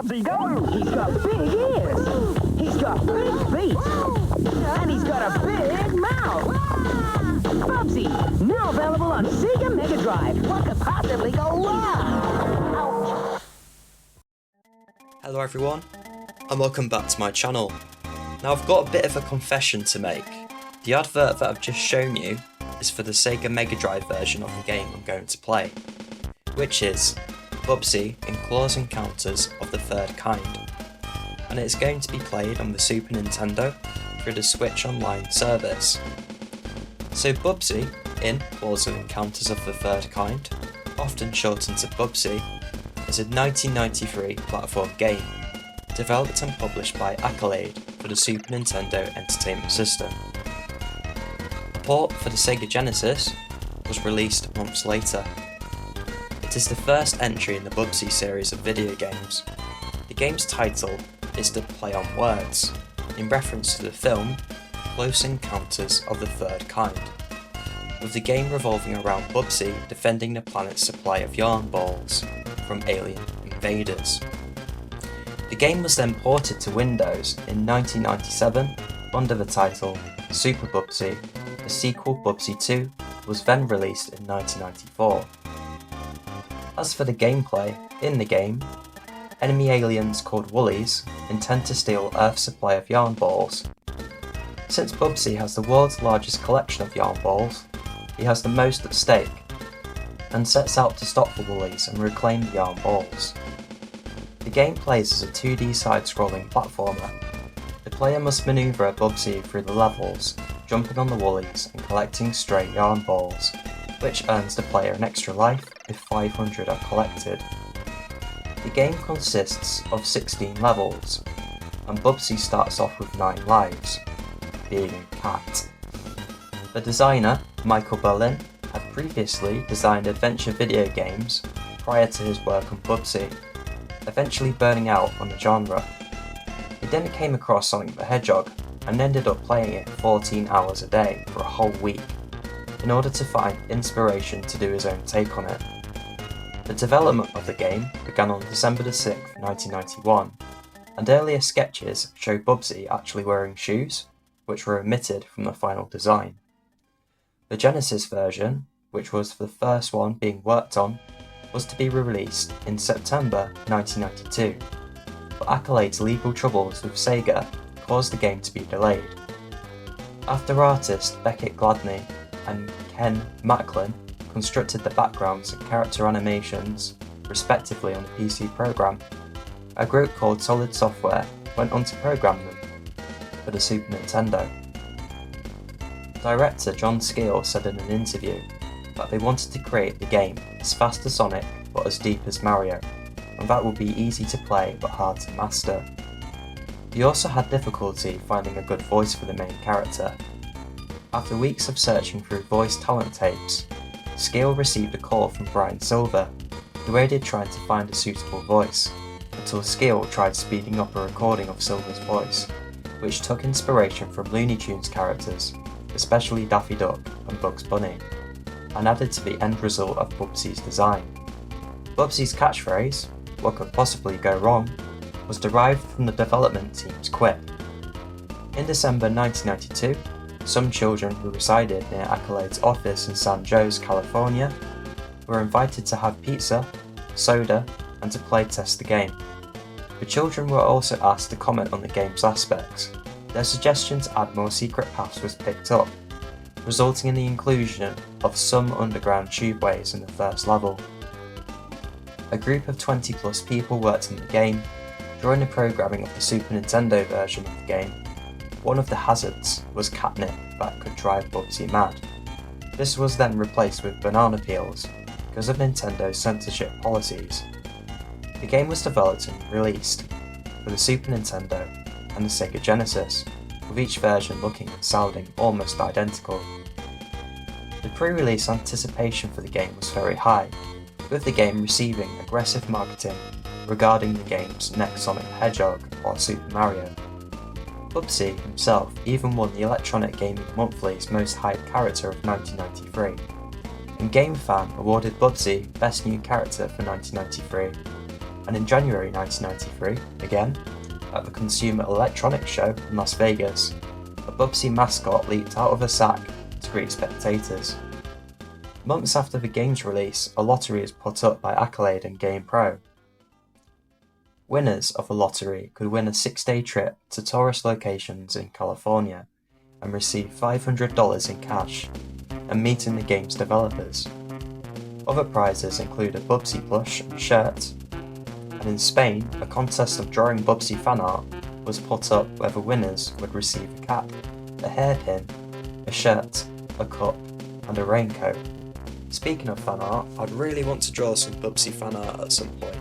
Bubsy go? He's got big ears. He's got big feet. And he's got a big mouth. Bubsy, now available on Sega Mega Drive. What could possibly go wrong? Ouch. Hello everyone, and welcome back to my channel. Now I've got a bit of a confession to make. The advert that I've just shown you is for the Sega Mega Drive version of the game I'm going to play, which is Bubsy in Claws Encounters of the Third Kind, and it's going to be played on the Super Nintendo through the Switch Online service. So Bubsy in Claws Encounters of the Third Kind, often shortened to Bubsy, is a 1993 platform game, developed and published by Accolade for the Super Nintendo Entertainment System. A port for the Sega Genesis was released months later. It is the first entry in the Bubsy series of video games. The game's title is the play on words, in reference to the film Close Encounters of the Third Kind, with the game revolving around Bubsy defending the planet's supply of yarn balls from alien invaders. The game was then ported to Windows in 1997 under the title Super Bubsy. The sequel Bubsy 2 was then released in 1994. As for the gameplay, in the game, enemy aliens called Woolies intend to steal Earth's supply of yarn balls. Since Bubsy has the world's largest collection of yarn balls, he has the most at stake, and sets out to stop the Woolies and reclaim the yarn balls. The game plays as a 2D side-scrolling platformer. The player must manoeuvre Bubsy through the levels, jumping on the Woolies and collecting stray yarn balls, which earns the player an extra life if 500 are collected. The game consists of 16 levels, and Bubsy starts off with 9 lives, being a cat. The designer, Michael Berlin, had previously designed adventure video games prior to his work on Bubsy, eventually burning out on the genre. He then came across Sonic the Hedgehog and ended up playing it 14 hours a day for a whole week, in order to find inspiration to do his own take on it. The development of the game began on December 6, 1991, and earlier sketches show Bubsy actually wearing shoes, which were omitted from the final design. The Genesis version, which was the first one being worked on, was to be released in September 1992, but Accolade's legal troubles with Sega caused the game to be delayed. After artist Beckett Gladney and Ken Macklin constructed the backgrounds and character animations, respectively, on the PC program, a group called Solid Software went on to program them for the Super Nintendo. Director John Skeel said in an interview that they wanted to create the game as fast as Sonic but as deep as Mario, and that would be easy to play but hard to master. He also had difficulty finding a good voice for the main character. After weeks of searching through voice talent tapes, Skeel received a call from Brian Silver, who aided trying to find a suitable voice, until Skeel tried speeding up a recording of Silver's voice, which took inspiration from Looney Tunes characters, especially Daffy Duck and Bugs Bunny, and added to the end result of Bubsy's design. Bubsy's catchphrase, "What could possibly go wrong?" was derived from the development team's quip. In December 1992, some children who resided near Accolade's office in San Jose, California, were invited to have pizza, soda, and to play test the game. The children were also asked to comment on the game's aspects. Their suggestion to add more secret paths was picked up, resulting in the inclusion of some underground tubeways in the first level. A group of 20 plus people worked on the game. During the programming of the Super Nintendo version of the game, one of the hazards was catnip that could drive Bubsy mad. This was then replaced with banana peels because of Nintendo's censorship policies. The game was developed and released for the Super Nintendo and the Sega Genesis, with each version looking and sounding almost identical. The pre-release anticipation for the game was very high, with the game receiving aggressive marketing regarding the game's next Sonic the Hedgehog or Super Mario. Bubsy himself even won the Electronic Gaming Monthly's Most Hyped Character of 1993, and GameFan awarded Bubsy Best New Character for 1993. And in January 1993, again, at the Consumer Electronics Show in Las Vegas, a Bubsy mascot leaped out of a sack to greet spectators. Months after the game's release, a lottery is put up by Accolade and GamePro. Winners of the lottery could win a 6-day trip to tourist locations in California and receive $500 in cash and meeting the game's developers. Other prizes include a Bubsy plush and shirt, and in Spain, a contest of drawing Bubsy fan art was put up where the winners would receive a cap, a hairpin, a shirt, a cup, and a raincoat. Speaking of fan art, I'd really want to draw some Bubsy fan art at some point,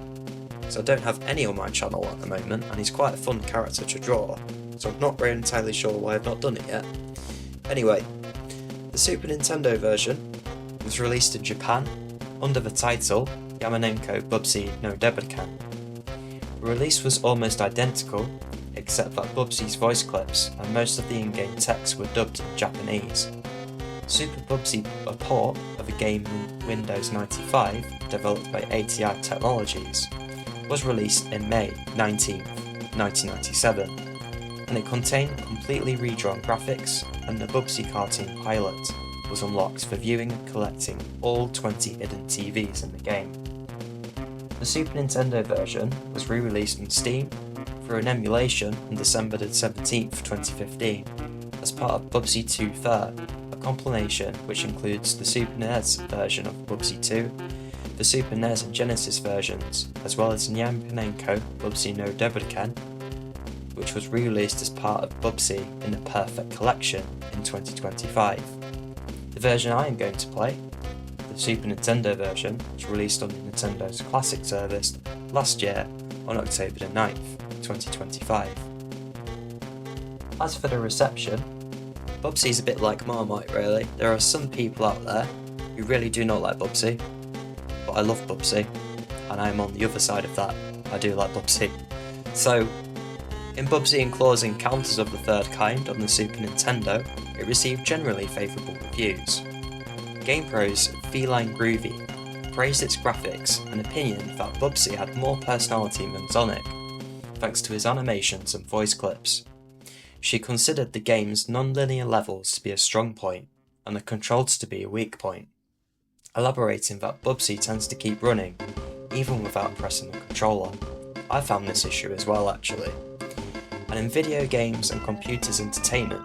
so I don't have any on my channel at the moment, and he's quite a fun character to draw, so I'm not really entirely sure why I've not done it yet. Anyway, the Super Nintendo version was released in Japan under the title Yamanenko Bubsy no Debukan. The release was almost identical, except that Bubsy's voice clips and most of the in-game text were dubbed in Japanese. Super Bubsy, a port of a game in Windows 95 developed by ATI Technologies, was released in May 19, 1997, and it contained completely redrawn graphics, and the Bubsy cartoon pilot was unlocked for viewing and collecting all 20 hidden TVs in the game. The Super Nintendo version was re-released on Steam through an emulation on December 17, 2015, as part of Bubsy 2 Third, a compilation which includes the Super NES version of Bubsy 2, the Super NES and Genesis versions, as well as Yamanenko Bubsy no Debukan, which was re-released as part of Bubsy in the Perfect Collection in 2025. The version I am going to play, the Super Nintendo version, was released on Nintendo's Classic service last year on October 9th, 2025. As for the reception, Bubsy's a bit like Marmite really. There are some people out there who really do not like Bubsy, but I love Bubsy, and I am on the other side of that. I do like Bubsy. So, in Bubsy and Claw's Encounters of the Third Kind on the Super Nintendo, it received generally favourable reviews. GamePro's Feline Groovy praised its graphics and opinion that Bubsy had more personality than Sonic, thanks to his animations and voice clips. She considered the game's non-linear levels to be a strong point, and the controls to be a weak point, elaborating that Bubsy tends to keep running, even without pressing the controller. I found this issue as well actually. And in Video Games and Computers Entertainment,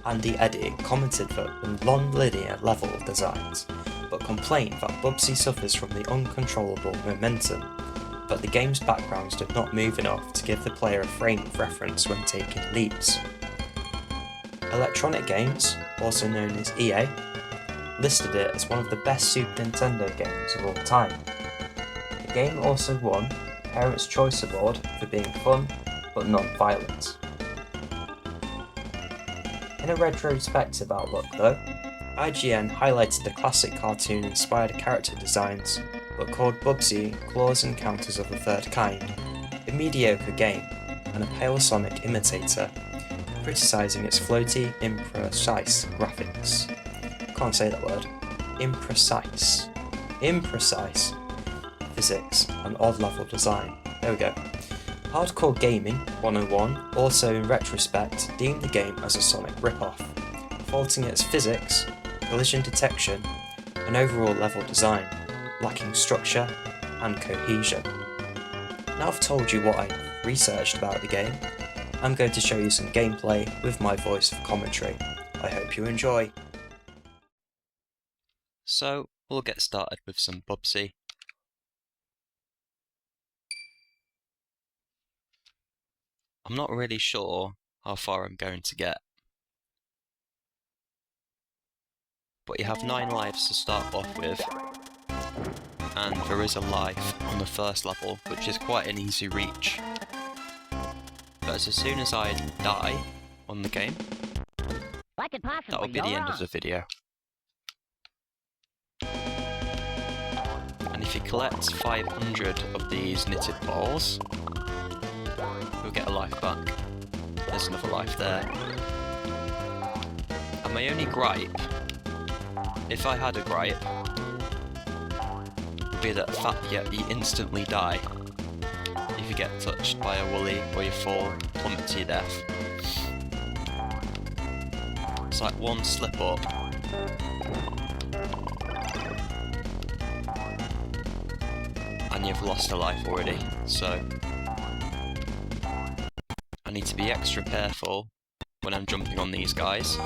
Andy Eddy commented that the non-linear level designs, but complained that Bubsy suffers from the uncontrollable momentum, but the game's backgrounds did not move enough to give the player a frame of reference when taking leaps. Electronic Games, also known as EA, listed it as one of the best Super Nintendo games of all time. The game also won Parents' Choice Award for being fun but non-violent. In a retrospective outlook though, IGN highlighted the classic cartoon-inspired character designs, but called Bubsy Claw's Encounters of the Third Kind a mediocre game and a pale Sonic imitator, criticising its floaty, imprecise graphics. Can't say that word. Imprecise physics and odd level design. There we go. Hardcore Gaming 101 also in retrospect deemed the game as a Sonic rip-off, faulting its physics, collision detection, and overall level design, lacking structure and cohesion. Now I've told you what I researched about the game, I'm going to show you some gameplay with my voice of commentary. I hope you enjoy. So, we'll get started with some Bubsy. I'm not really sure how far I'm going to get, but you have 9 lives to start off with, and there is a life on the first level, which is quite an easy reach. But as soon as I die on the game, that will be the end of the video. And if you collect 500 of these knitted balls, you'll get a life back. There's another life there. And my only gripe, if I had a gripe, would be that you instantly die if you get touched by a woolly or you fall, plummet to your death. It's like one slip up and you've lost a life already, so I need to be extra careful when I'm jumping on these guys.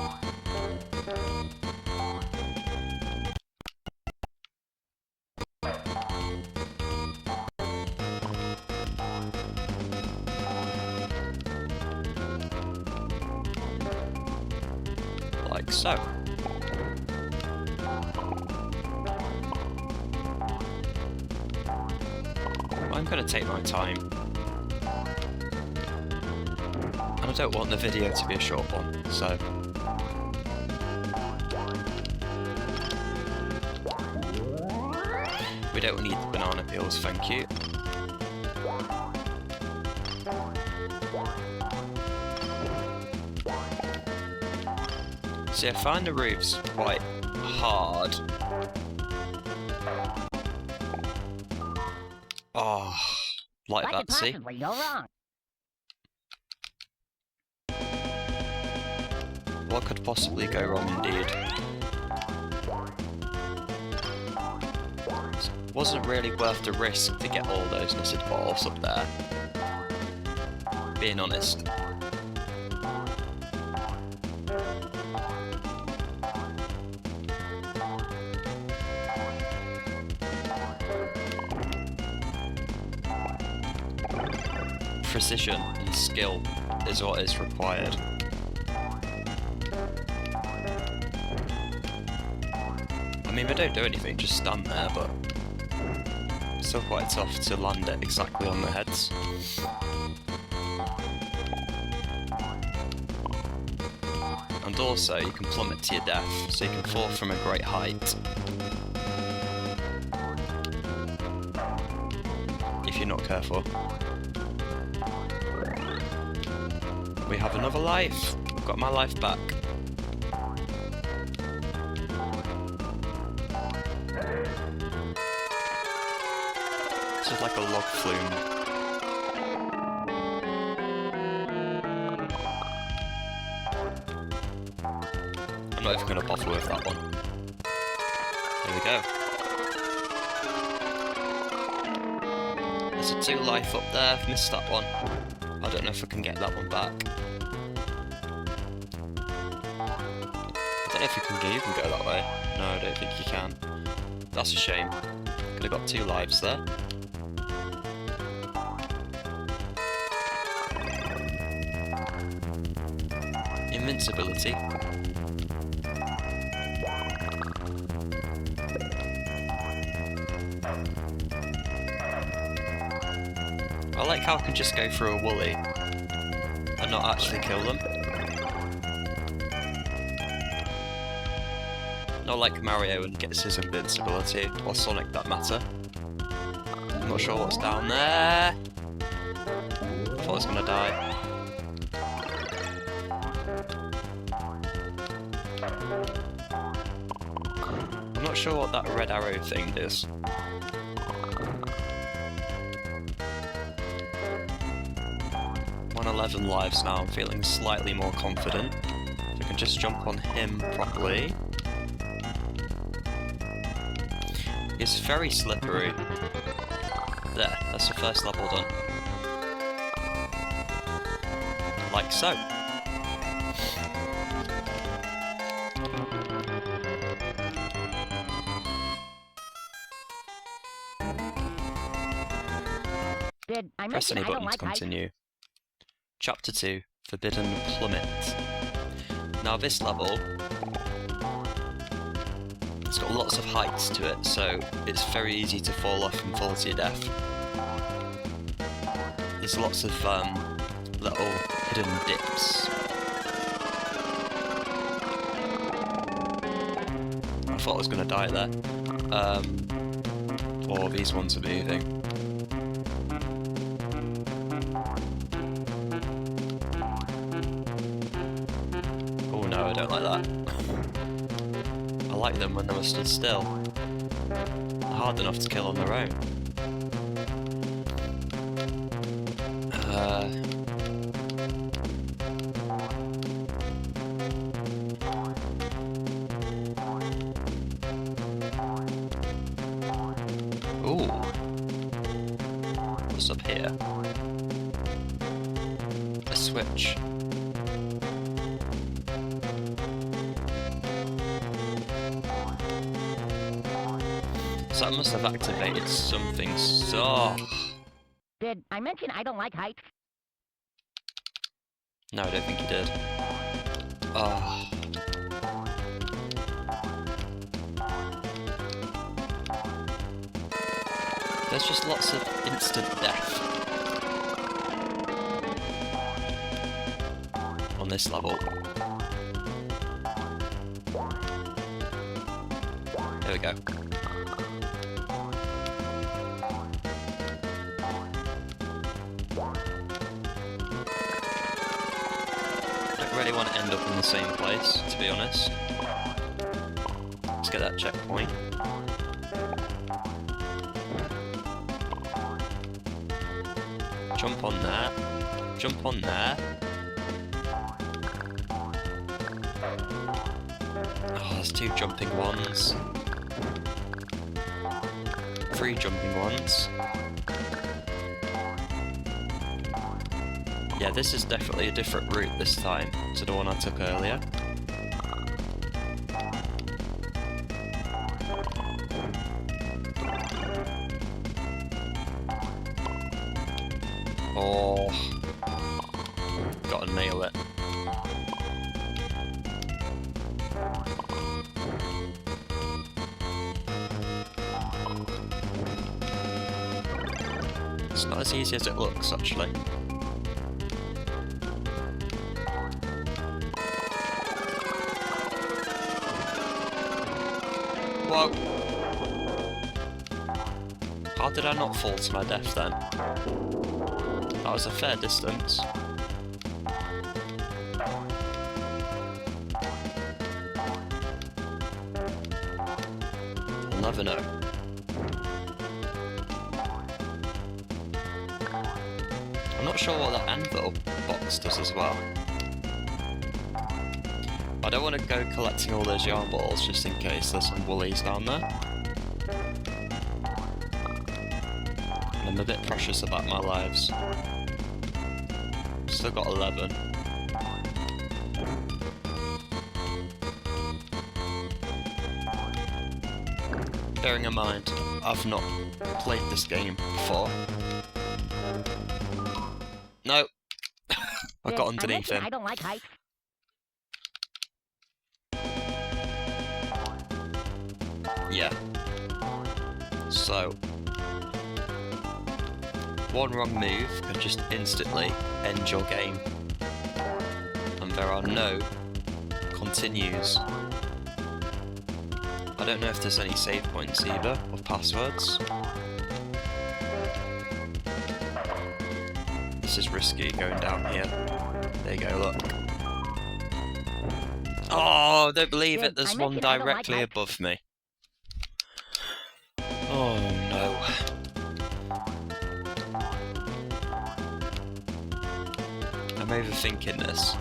Like so. I'm going to take my time. And I don't want the video to be a short one, so... We don't need the banana peels, thank you. See, I find the roofs quite hard. Oh, like What that, could see? possibly go wrong? What could possibly go wrong indeed? It wasn't really worth the risk to get all those knitted bottles up there. Being honest. Precision and skill is what is required. I mean, we don't do anything, just stand there, but it's still quite tough to land it exactly on the heads. And also, you can plummet to your death, so you can fall from a great height. If you're not careful. We have another life. I've got my life back. This is like a log flume. I'm not even going to bother with that one. Here we go. There's a 2 life up there. I've missed that one. I don't know if I can get that one back. I don't know if you can even go that way. No, I don't think you can. That's a shame. Could have got 2 lives there. Invincibility. I like how I can just go through a woolly and not actually kill them. Not like Mario and gets his invincibility, or Sonic that matter. I'm not sure what's down there. I thought I was gonna die. I'm not sure what that red arrow thing is. I'm on 11 lives now, I'm feeling slightly more confident. If I can just jump on him properly. It's very slippery. There, that's the first level done. Like so. Press any button to continue. Chapter 2, Forbidden Plummet. Now this level, it's got lots of heights to it, so it's very easy to fall off and fall to your death. There's lots of little hidden dips. I thought I was going to die there. Or these ones are moving. Oh no, I don't like that. I like them when they were stood still. They're hard enough to kill on their own. Ooh. What's up here? A switch. So I must have activated something so... Did I mention I don't like heights? No, I don't think you did. Oh. There's just lots of instant death on this level. There we go. Don't really want to end up in the same place, to be honest. Let's get that checkpoint. Jump on there. Jump on there. Oh, there's 2 jumping ones. 3 jumping ones. Yeah, this is definitely a different route this time to the one I took earlier. Oh, gotta nail it. It's not as easy as it looks, actually. Whoa! How did I not fall to my death then? That was a fair distance. I'll never know. I'm not sure what that anvil box does as well. I don't want to go collecting all those yarn balls just in case there's some woolies down there. And I'm a bit precious about my lives. Still got 11. Bearing in mind, I've not played this game before. No! I got underneath him. I don't like heights. Yeah. So, one wrong move can just instantly end your game. And there are no continues. I don't know if there's any save points either, or passwords. This is risky going down here. There you go, look. Oh, I don't believe it, there's one directly above me. Oh no. I'm overthinking this.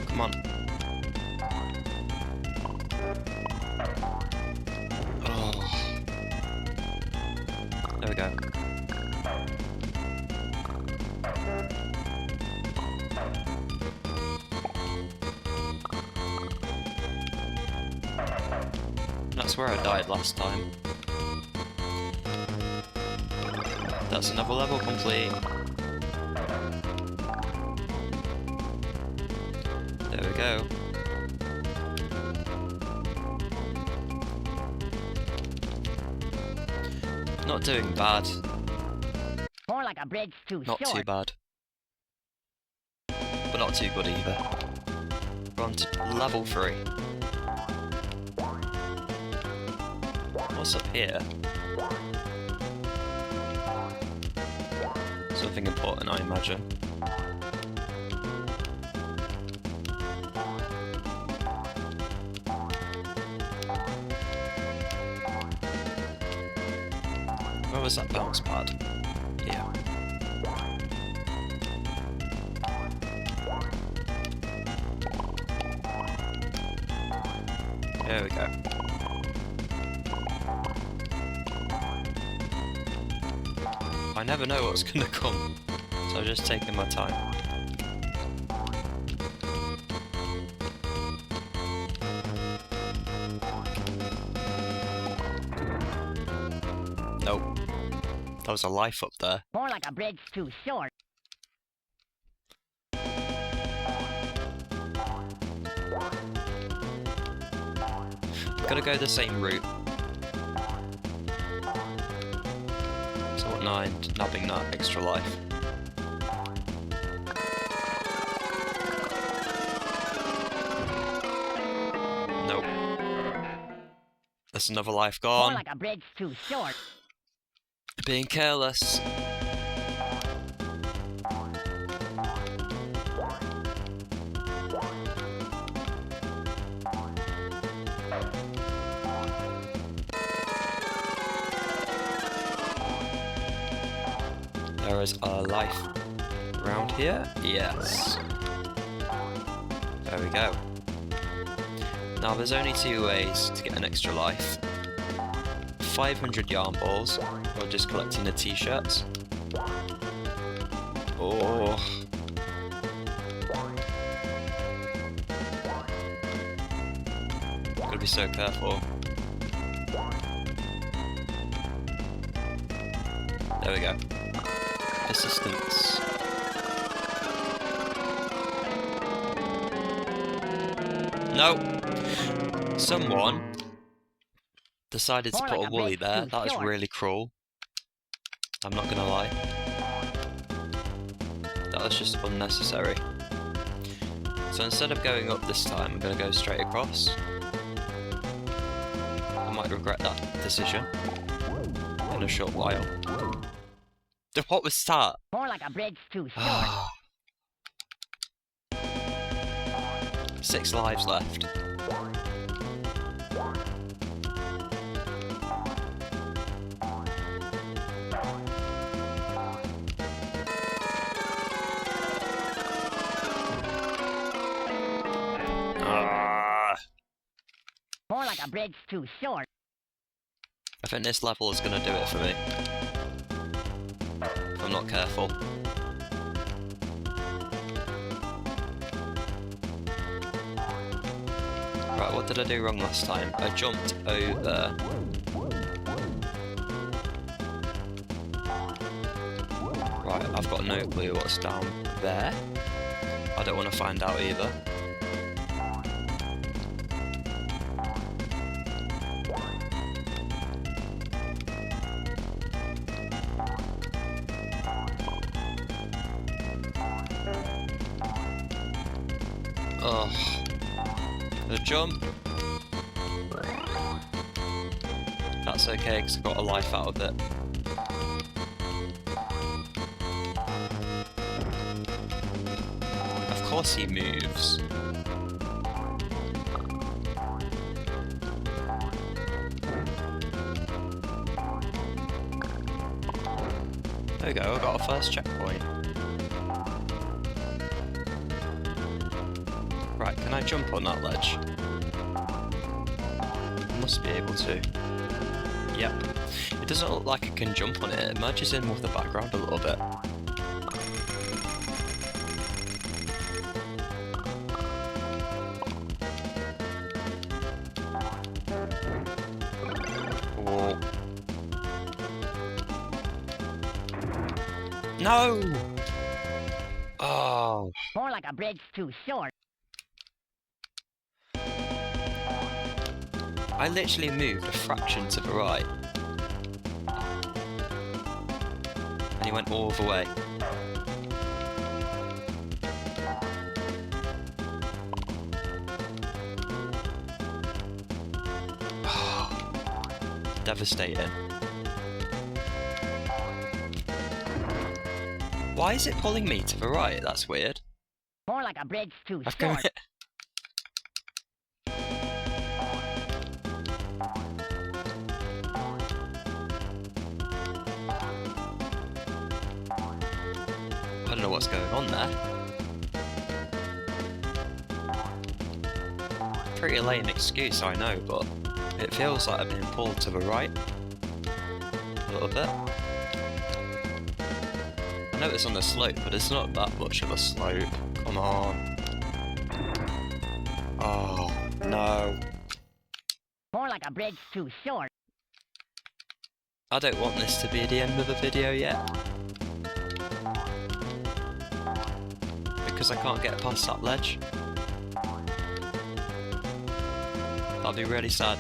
Come on. Oh. There we go. That's where I died last time. That's another level complete. There we go. Not doing bad. More like a bridge too Not short. too bad. But not too good either. We're on to level 3. What's up here? important, I imagine. Where was that bounce pad? Here. There we go. I never know what's gonna come, so I'm just taking my time. Nope. That was a life up there. More like a bridge too short. I'm gonna go the same route. So what, nabbing that extra life. Nope. There's another life gone. More like a bridge too short. Being careless. There is a life around here. Yes. There we go. Now there's only two ways to get an extra life. 500 yarn balls, or just collecting the t-shirts. Oh. Gotta be so careful. There we go. Assistance. No! Someone decided to put a woolly there. That is really cruel. I'm not gonna lie. That was just unnecessary. So instead of going up this time, I'm gonna go straight across. I might regret that decision in a short while. What was that? More like a bridge too short. 6 lives left. More like a bridge too short. I think this level is going to do it for me. If I'm not careful. Right, what did I do wrong last time? I jumped over. Right, I've got no clue what's down there. I don't want to find out either. Oh, the jump. That's okay because I got a life out of it. Of course he moves. There we go, I got a first checkpoint. Right, can I jump on that ledge? I must be able to. Yep. It doesn't look like I can jump on it, it merges in with the background a little bit. Oh. No! Oh. More like a bridge too short. I literally moved a fraction to the right. And he went all the way. Devastating. Why is it pulling me to the right? That's weird. More like a bridge too I've short. got I don't know what's going on there. Pretty lame excuse, I know, but it feels like I've been pulled to the right. A little bit. I know it's on the slope, but it's not that much of a slope. Come on. Oh, no. More like a bridge too short. I don't want this to be the end of the video yet. Because I can't get past that ledge. That'll be really sad.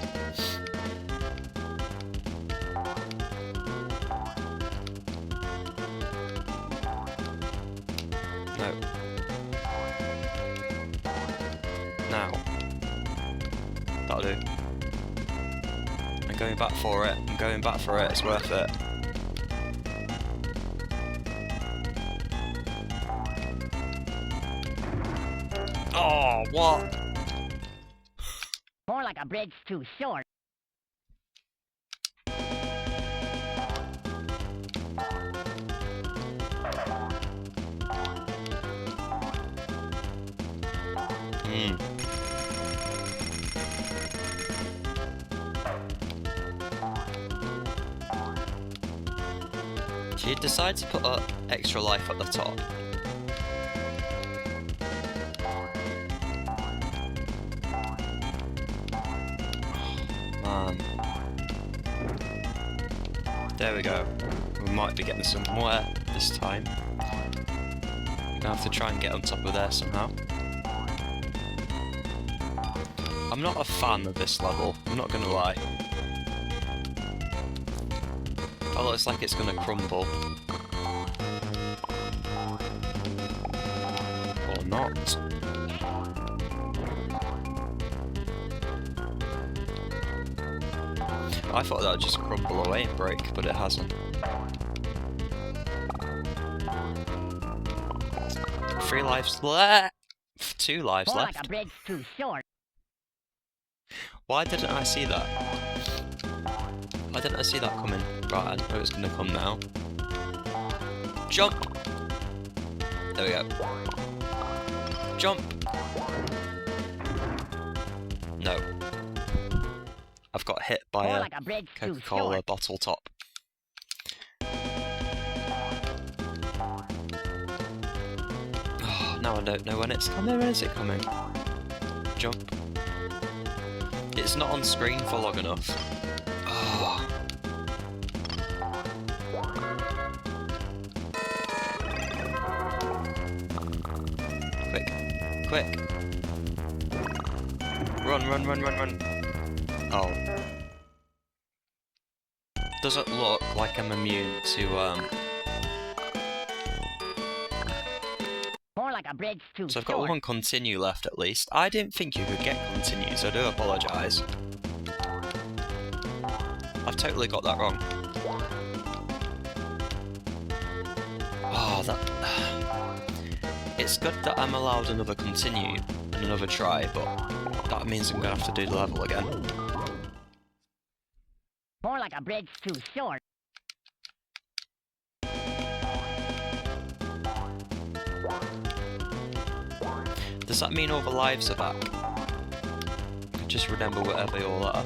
No. Now. That'll do. I'm going back for it. I'm going back for it. It's worth it. Oh, what? More like a bridge too short. She decided to put up extra life at the top. Man. There we go. We might be getting somewhere this time. I'm gonna have to try and get on top of there somehow. I'm not a fan of this level, I'm not gonna lie. It looks like it's gonna crumble. Or not. I thought that would just crumble away and break, but it hasn't. 3 lives left! 2 lives More left. like a bridge too short. Why didn't I see that? Why didn't I see that coming? Right, I know it's gonna come now. Jump! There we go. Jump! No. I've got hit by More a like a bridge too Coca-Cola short. bottle top. Oh, now I don't know when it's coming. When is it coming? Jump. It's not on screen for long enough. Oh. Quick. Quick. Run, run, run, run, run. Oh. Doesn't look like I'm immune to, More like a bridge too So I've short. got 1 continue left at least. I didn't think you could get continue, so I do apologise. I've totally got that wrong. Oh, that... It's good that I'm allowed another continue and another try, but that means I'm going to have to do the level again. More like a bridge too short. Does that mean all the lives are back? I can just remember whatever they all are.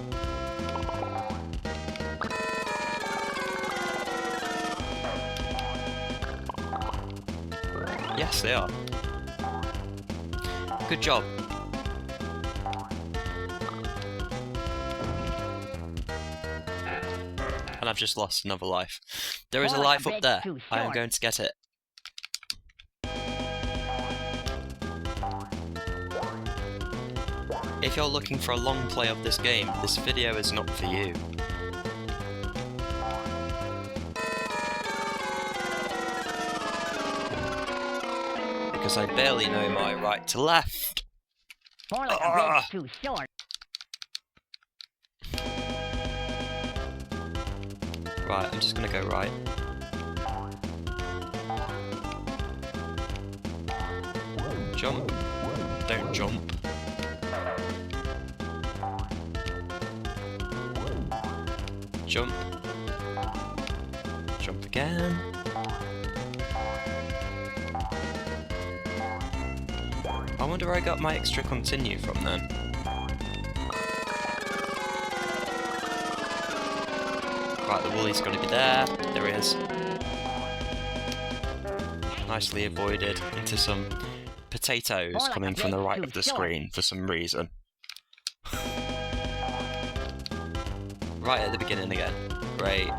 Yes, they are. Good job. And I've just lost another life. There is a More like life a up bridge there. too I am short. going to get it. If you're looking for a long play of this game, this video is not for you. Because I barely know my right to left. More like a bridge too short. Right, I'm just gonna go right. Jump. Don't jump. Jump. Jump again. I wonder where I got my extra continue from then. Right, the woolly's going to be there. There he is. Nicely avoided into some potatoes coming from the right of the screen for some reason. Right at the beginning again. Great.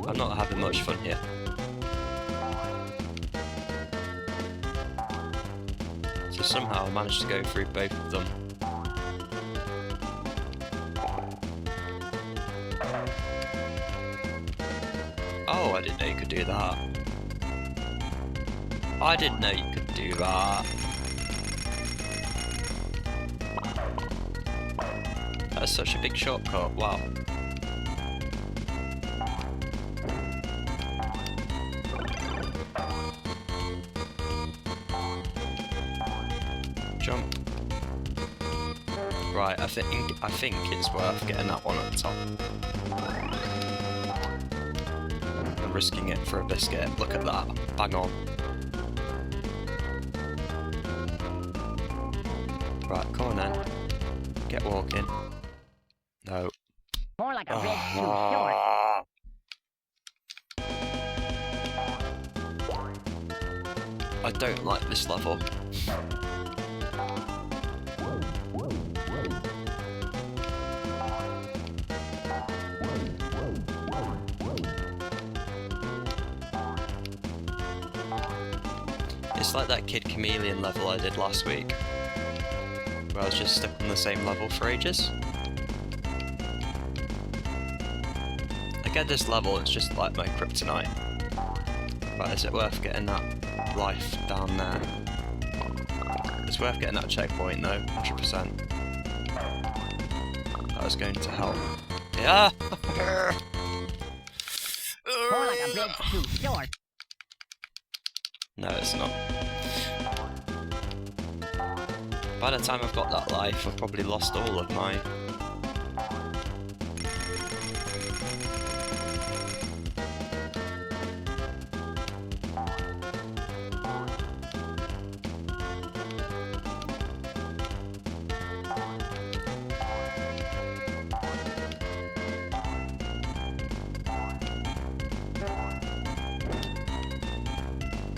I'm not having much fun here. So somehow I managed to go through both of them. Oh, I didn't know you could do that. I didn't know you could do that. That's such a big shortcut, wow. Jump. Right, I think it's worth getting that one at the top. I'm risking it for a biscuit. Look at that. Bang on. Right, come on then. Get walking. No. More like a bit too short. I don't like this level. It's like that Kid Chameleon level I did last week, where I was just stuck on the same level for ages. I get this level, it's just like my kryptonite. But is it worth getting that life down there? It's worth getting that checkpoint though, 100%. That was going to help. Yeah! More like a bit too short. No, it's not. By the time I've got that life, I've probably lost all of my...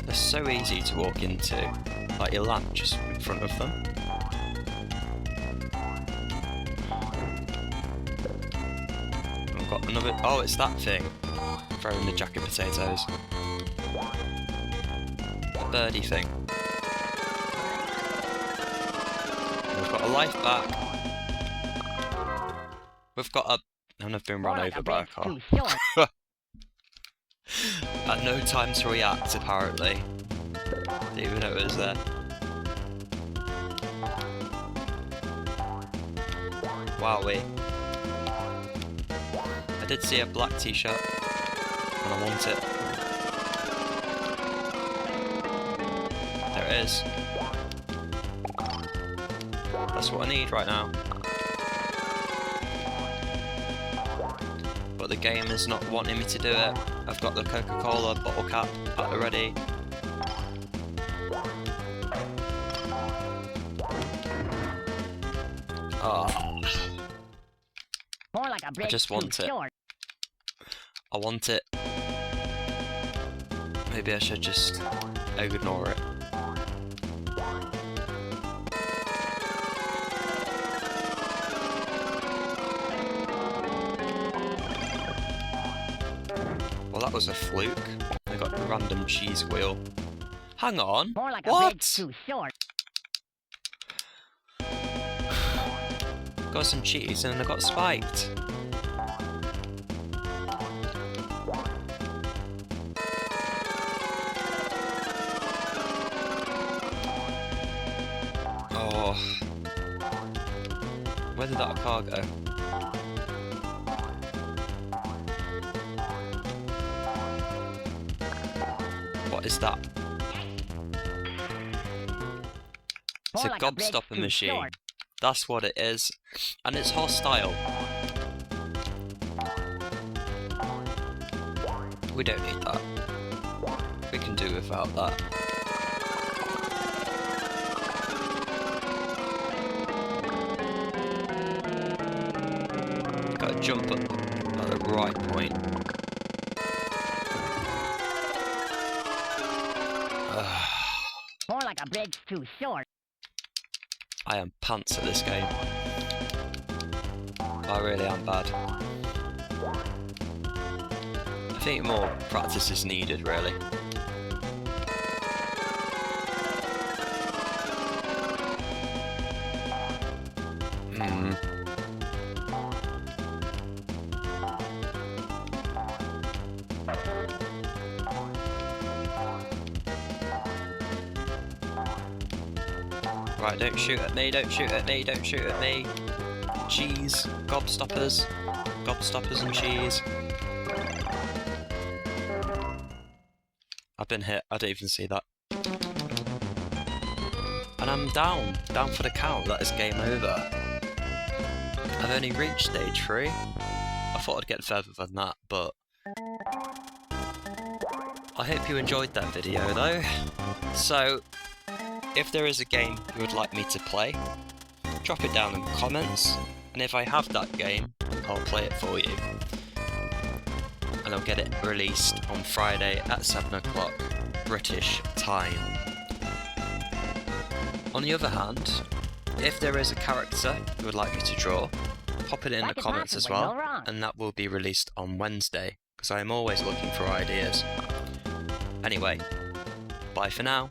They're so easy to walk into, like your lamp just in front of them. I've got another. Oh, it's that thing. Throwing the jacket potatoes. The birdie thing. We've got a life back. We've got a. And I've been run over by a car. At no time to react, apparently. Didn't even know it was there. Wowee. I did see a black t-shirt, and I want it. There it is. That's what I need right now. But the game is not wanting me to do it. I've got the Coca-Cola bottle cap at the ready. Oh. More like a bit I just want it. short. I want it. Maybe I should just ignore it. Well, that was a fluke. I got a random cheese wheel. Hang on. More like What? a bit too short. Got some cheese and I got spiked. Oh. Where did that car go? What is that? It's a gobstopper machine. That's what it is. And it's hostile. We don't need that. We can do without that. Gotta jump up at the right point. More like a bridge too short. I am pants at this game. I really am bad. I think more practice is needed, really. Right, don't shoot at me, don't shoot at me, don't shoot at me. Cheese, gobstoppers. Gobstoppers and cheese. I've been hit, I didn't even see that. And I'm down for the count, that is game over. I've only reached stage 3. I thought I'd get further than that, but... I hope you enjoyed that video though. So, if there is a game you would like me to play, drop it down in the comments, and if I have that game, I'll play it for you. And I'll get it released on Friday at 7 o'clock British time. On the other hand, if there is a character you would like me to draw, pop it in the comments as well, and that will be released on Wednesday, because I am always looking for ideas. Anyway, bye for now.